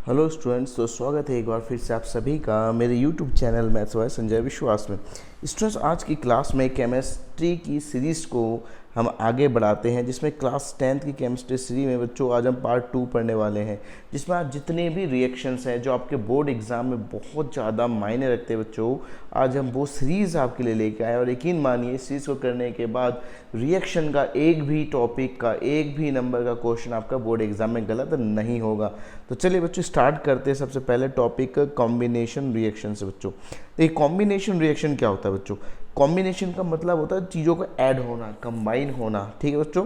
Hello students, तो स्वागत है एक बार फिर से आप सभी का मेरे YouTube channel maths by Sanjay विश्वास में। स्टूडेंट्स, आज की क्लास में केमिस्ट्री की सीरीज़ को हम आगे बढ़ाते हैं, जिसमें क्लास 10th की केमिस्ट्री सीरीज में बच्चों आज हम पार्ट 2 पढ़ने वाले हैं, जिसमें आज जितने भी रिएक्शंस हैं जो आपके बोर्ड एग्जाम में बहुत ज़्यादा मायने रखते हैं बच्चों, आज हम वो सीरीज़ आपके लिए लेके आए। और यकीन मानिए, इस सीरीज़ को करने के बाद रिएक्शन का एक भी टॉपिक का एक भी नंबर का क्वेश्चन आपका बोर्ड एग्जाम में गलत नहीं होगा। तो चलिए बच्चों स्टार्ट करते हैं। सबसे पहले टॉपिक कॉम्बिनेशन रिएक्शन से बच्चों। देखिए, कॉम्बिनेशन रिएक्शन क्या होता है बच्चों? कॉम्बिनेशन का मतलब होता है चीज़ों का ऐड होना, कंबाइन होना। ठीक है बच्चों,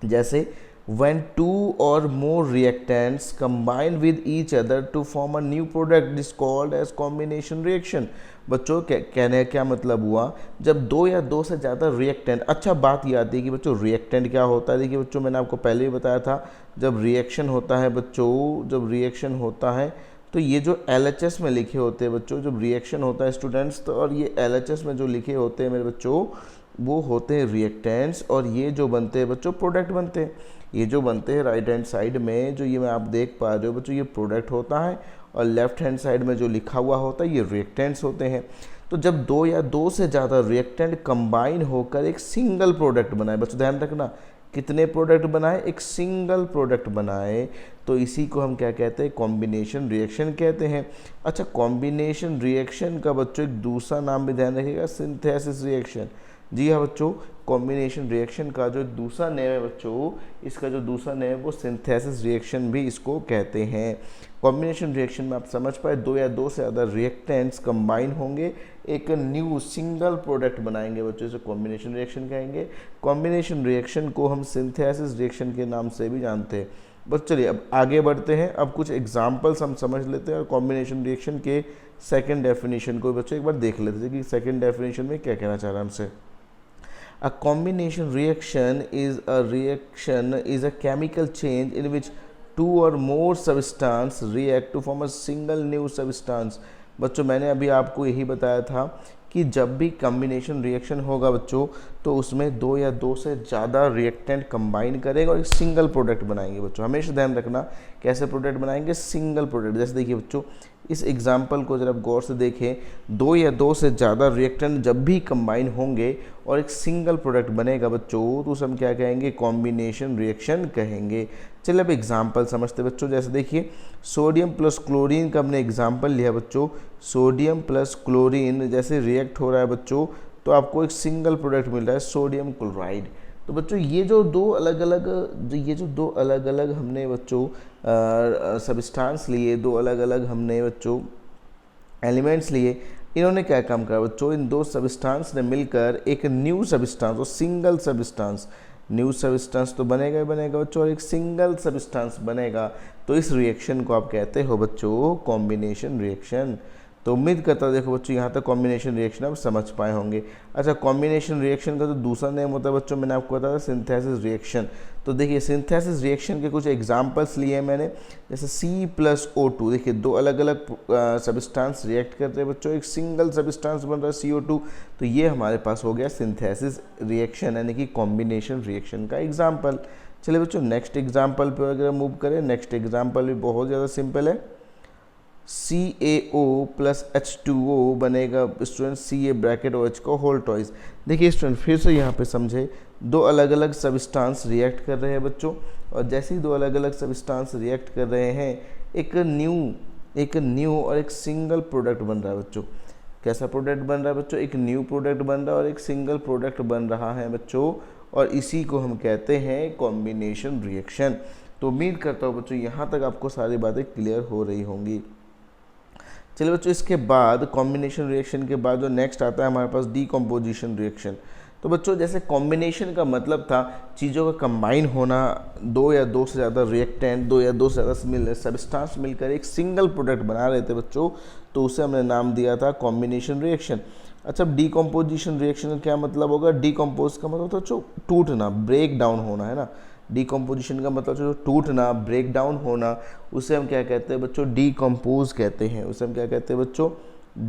जैसे when two or more reactants combine with each other to form a new product is called as combination reaction। बच्चों कहने क्या मतलब हुआ? जब दो या दो से ज़्यादा रिएक्टेंट, अच्छा बात ये आती है कि बच्चों रिएक्टेंट क्या होता है। देखिए बच्चों, मैंने आपको पहले भी बताया था, जब रिएक्शन होता है बच्चों, जब रिएक्शन होता है तो ये जो LHS में लिखे होते हैं बच्चों, जब रिएक्शन होता है स्टूडेंट्स, तो और ये LHS में जो लिखे होते हैं मेरे बच्चों, वो होते हैं रिएक्टेंट्स, और ये जो बनते हैं बच्चों प्रोडक्ट बनते हैं। ये जो बनते हैं राइट हैंड साइड में, जो ये मैं आप देख पा रहे हो बच्चों, ये प्रोडक्ट होता है, और लेफ्ट हैंड साइड में जो लिखा हुआ होता है ये रिएक्टेंट्स होते हैं। तो जब दो या दो से ज़्यादा रिएक्टेंट कंबाइन होकर एक सिंगल प्रोडक्ट बनाए, बच्चों ध्यान रखना, कितने प्रोडक्ट बनाए? एक सिंगल प्रोडक्ट बनाए, तो इसी को हम क्या कहते हैं? कॉम्बिनेशन रिएक्शन कहते हैं। अच्छा, कॉम्बिनेशन रिएक्शन का बच्चों एक दूसरा नाम भी ध्यान रखिएगा, सिंथेसिस रिएक्शन। जी हाँ बच्चों, कॉम्बिनेशन रिएक्शन का जो दूसरा नेम है बच्चों, इसका जो दूसरा नेम है वो सिंथेसिस रिएक्शन भी इसको कहते हैं। कॉम्बिनेशन रिएक्शन में आप समझ पाए, दो या दो से ज़्यादा रिएक्टेंट्स कंबाइन होंगे, एक न्यू सिंगल प्रोडक्ट बनाएंगे बच्चों, इसे कॉम्बिनेशन रिएक्शन कहेंगे। कॉम्बिनेशन रिएक्शन को हम सिंथेसिस रिएक्शन के नाम से भी जानते हैं। बस चलिए अब आगे बढ़ते हैं। अब कुछ एग्जाम्पल्स हम समझ लेते हैं और कॉम्बिनेशन रिएक्शन के सेकेंड डेफिनेशन को बच्चों एक बार देख लेते हैं कि सेकेंड डेफिनेशन में क्या कहना चाह रहा है हमसे। A combination reaction is a chemical change in which two or more substance react to form a single new substance। बच्चों मैंने अभी आपको यही बताया था कि जब भी कॉम्बिनेशन रिएक्शन होगा बच्चों, तो उसमें दो या दो से ज़्यादा रिएक्टेंट कंबाइन करेगा और एक सिंगल प्रोडक्ट बनाएंगे बच्चों। हमेशा ध्यान रखना, कैसे प्रोडक्ट बनाएंगे? Single product. जैसे देखिए बच्चों, इस एग्जाम्पल को जरा गौर से देखें, दो या दो से ज़्यादा रिएक्टेंट जब भी कंबाइन होंगे और एक सिंगल प्रोडक्ट बनेगा बच्चों, तो उसे हम क्या कहेंगे? कॉम्बिनेशन रिएक्शन कहेंगे। चलिए अब एग्जाम्पल समझते बच्चों। जैसे देखिए, सोडियम प्लस क्लोरीन का हमने एग्जाम्पल लिया बच्चों। सोडियम प्लस क्लोरीन जैसे रिएक्ट हो रहा है बच्चों, तो आपको एक सिंगल प्रोडक्ट मिल रहा है सोडियम क्लोराइड। तो बच्चों ये जो दो अलग अलग हमने बच्चों सब्सटेंस लिए, दो अलग अलग हमने बच्चों एलिमेंट्स लिए, इन्होंने क्या काम करा बच्चों? इन दो सब्सटेंस ने मिलकर एक न्यू सब्सटेंस और सिंगल सब्सटेंस, न्यू सब्सटेंस तो बनेगा ही बनेगा बच्चों, और एक सिंगल सब्सटेंस बनेगा। तो इस रिएक्शन को आप कहते हो बच्चों कॉम्बिनेशन रिएक्शन। तो उम्मीद करता हूँ देखो बच्चों, यहाँ तक कॉम्बिनेशन रिएक्शन आप समझ पाए होंगे। अच्छा, कॉम्बिनेशन रिएक्शन का जो दूसरा नेम होता है बच्चों, मैंने आपको बताया सिंथेसिस रिएक्शन। तो देखिए, सिंथेसिस रिएक्शन के कुछ एग्जांपल्स लिए हैं मैंने, जैसे C+O2। देखिए, दो अलग अलग सब्सटेंस रिएक्ट करते हैं बच्चों, एक सिंगल सब्सटेंस बन रहा है CO2। तो ये हमारे पास हो गया सिंथेसिस रिएक्शन, यानी कि कॉम्बिनेशन रिएक्शन का एग्जाम्पल। चलिए बच्चों नेक्स्ट एग्जाम्पल पर अगर मूव करें, नेक्स्ट एग्जाम्पल भी बहुत ज़्यादा सिंपल है। CaO प्लस H2O बनेगा स्टूडेंट Ca ब्रैकेट OH को होल टॉइस। देखिए स्टूडेंट, फिर से यहाँ पे समझे, दो अलग अलग सब्सटेंस रिएक्ट कर रहे हैं बच्चों, और जैसे ही दो अलग अलग सब्सटेंस रिएक्ट कर रहे हैं, एक न्यू और एक सिंगल प्रोडक्ट बन रहा है बच्चों। कैसा प्रोडक्ट बन रहा है बच्चों? एक न्यू प्रोडक्ट बन रहा है और एक सिंगल प्रोडक्ट बन रहा है बच्चों, और इसी को हम कहते हैं कॉम्बिनेशन रिएक्शन। तो उम्मीद करता हूँ बच्चों यहाँ तक आपको सारी बातें क्लियर हो रही होंगी। चलिए बच्चों, इसके बाद कॉम्बिनेशन रिएक्शन के बाद जो नेक्स्ट आता है हमारे पास डीकम्पोजिशन रिएक्शन। तो बच्चों जैसे कॉम्बिनेशन का मतलब था चीज़ों का कंबाइन होना, दो या दो से ज़्यादा रिएक्टेंट, दो या दो से ज़्यादा सब्सटेंस मिलकर एक सिंगल प्रोडक्ट बना रहे थे बच्चों, तो उसे हमने नाम दिया था कॉम्बिनेशन रिएक्शन। अच्छा, डीकम्पोजिशन रिएक्शन का क्या मतलब होगा? डीकम्पोज का मतलब होता है टूटना, ब्रेक डाउन होना, है ना। डीकम्पोजिशन का मतलब जो टूटना, ब्रेक डाउन होना, उसे हम क्या कहते हैं बच्चों? डीकम्पोज कहते हैं। उसे हम क्या कहते हैं बच्चों?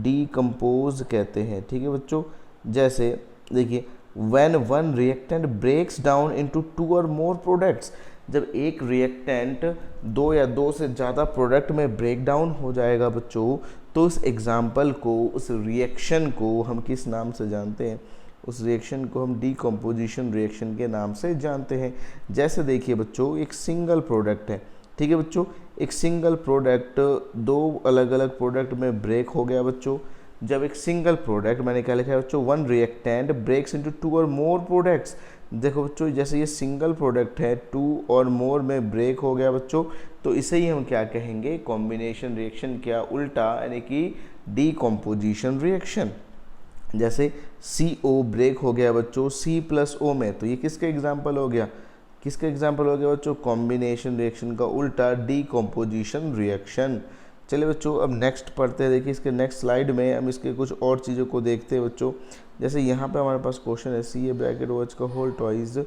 डीकम्पोज कहते हैं। ठीक है बच्चों, जैसे देखिए, when one reactant breaks down into two or more products। जब एक रिएक्टेंट दो या दो से ज़्यादा प्रोडक्ट में ब्रेक डाउन हो जाएगा बच्चों, तो उस एग्जाम्पल को, उस रिएक्शन को हम किस नाम से जानते हैं? उस रिएक्शन को हम डीकम्पोजिशन रिएक्शन के नाम से जानते हैं। जैसे देखिए बच्चों, एक सिंगल प्रोडक्ट है, ठीक है बच्चों, एक सिंगल प्रोडक्ट दो अलग अलग प्रोडक्ट में ब्रेक हो गया बच्चों। जब एक सिंगल प्रोडक्ट, मैंने क्या लिखा है बच्चों, one reactant breaks into two और मोर प्रोडक्ट्स। देखो बच्चों, जैसे ये सिंगल प्रोडक्ट है, टू और मोर में ब्रेक हो गया बच्चों, तो इसे ही हम क्या कहेंगे? कॉम्बिनेशन रिएक्शन, क्या उल्टा, यानी कि डीकम्पोजिशन रिएक्शन। जैसे CO ब्रेक हो गया बच्चों C+O में, तो ये किसका एग्जाम्पल हो गया? किसका एग्जाम्पल हो गया बच्चों? कॉम्बिनेशन रिएक्शन का उल्टा, डीकम्पोजिशन रिएक्शन। चलिए बच्चों, अब नेक्स्ट पढ़ते हैं। देखिए इसके नेक्स्ट स्लाइड में हम इसके कुछ और चीज़ों को देखते हैं बच्चों। जैसे यहाँ पे हमारे पास क्वेश्चन है, CA ब्रैकेट OH का होल ट्वाइस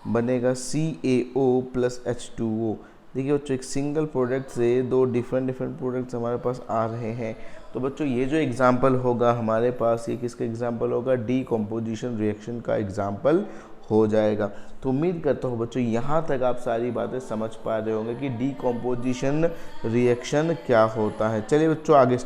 बनेगा CaO + H2O। देखिए बच्चों, एक सिंगल प्रोडक्ट से दो डिफरेंट प्रोडक्ट्स हमारे पास आ रहे हैं, तो बच्चों ये जो एग्जाम्पल होगा हमारे पास, ये किसका एग्जाम्पल होगा? डीकम्पोजिशन रिएक्शन का एग्जाम्पल हो जाएगा। तो उम्मीद करता हूँ बच्चों यहाँ तक आप सारी बातें समझ पा रहे होंगे कि डीकम्पोजिशन रिएक्शन क्या होता है। चलिए बच्चों, आगे